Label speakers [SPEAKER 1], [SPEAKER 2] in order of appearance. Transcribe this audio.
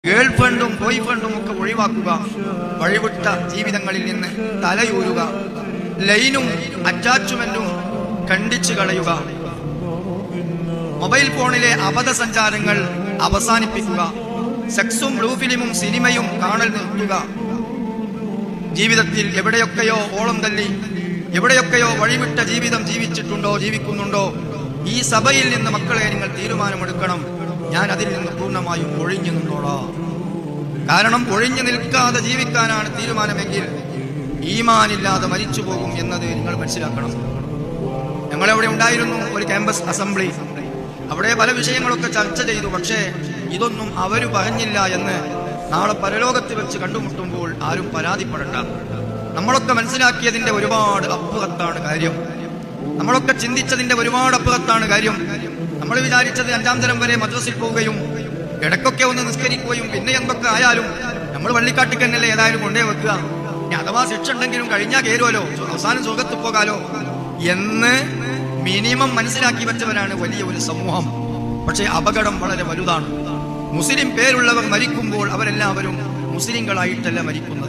[SPEAKER 1] Girl ഫ്രണ്ടും boy ഫ്രണ്ടും ഒക്കെ ഒഴിവാക്കുക, വഴിവിട്ട ജീവിതങ്ങളിൽ നിന്ന് തലയൂരുക, ലൈനും അറ്റാച്ച്മെന്റും ഖണ്ഡിച്ചു കളയുക, മൊബൈൽ ഫോണിലെ അബദ്ധസഞ്ചാരങ്ങൾ അവസാനിപ്പിക്കുക, സെക്സും ബ്ലൂ ഫിലിമും സിനിമയും കാണൽ നിർത്തുക. ജീവിതത്തിൽ എവിടെയൊക്കെയോ ഓളം തല്ലി, എവിടെയൊക്കെയോ വഴിവിട്ട ജീവിതം ജീവിക്കുന്നുണ്ടോ, ഈ സഭയിൽ നിന്ന് മക്കളെ നിങ്ങൾ തീരുമാനമെടുക്കണം, ഞാൻ അതിൽ നിന്ന് പൂർണ്ണമായും ഒഴിഞ്ഞു നിന്നോളാം. കാരണം ഒഴിഞ്ഞു നിൽക്കാതെ ജീവിക്കാനാണ് തീരുമാനമെങ്കിൽ ഈമാനില്ലാതെ മരിച്ചു പോകും എന്നത് നിങ്ങൾ മനസ്സിലാക്കണം. ഞങ്ങളെവിടെ ഉണ്ടായിരുന്നു ഒരു ക്യാമ്പസ് അസംബ്ലി, അവിടെ പല വിഷയങ്ങളൊക്കെ ചർച്ച ചെയ്തു. പക്ഷേ ഇതൊന്നും അവര് പറഞ്ഞില്ല എന്ന് നാളെ പരലോകത്ത് വെച്ച് കണ്ടുമുട്ടുമ്പോൾ ആരും പരാതിപ്പെടണ്ട. നമ്മളൊക്കെ മനസ്സിലാക്കിയതിന്റെ ഒരുപാട് അപ്പുറത്താണ് കാര്യം, നമ്മളൊക്കെ ചിന്തിച്ചതിന്റെ ഒരുപാട് അപ്പുറത്താണ് കാര്യം. നമ്മൾ വിചാരിച്ചത് 5ാം തരം വരെ മദ്രസയിൽ പോവുകയും ഇടയ്ക്കൊക്കെ ഒന്ന് നിസ്കരിക്കുകയും പിന്നെ എന്തൊക്കെ ആയാലും നമ്മൾ വള്ളിക്കാട്ടിക്ക് തന്നെയല്ലേ ഏതായാലും കൊണ്ടേ വെക്കുക, ഇനി അഥവാ ശിക്ഷ ഉണ്ടെങ്കിലും കഴിഞ്ഞാൽ കയറുമല്ലോ, അവസാനം സ്വർഗത്ത് പോകാലോ എന്ന് മിനിമം മനസ്സിലാക്കി വെച്ചവരാണ് വലിയ ഒരു സമൂഹം. പക്ഷേ അപകടം വളരെ വലുതാണ്. മുസ്ലിം പേരുള്ളവർ മരിക്കുമ്പോൾ അവരെല്ലാവരും മുസ്ലിങ്ങളായിട്ടല്ല മരിക്കുന്നത്.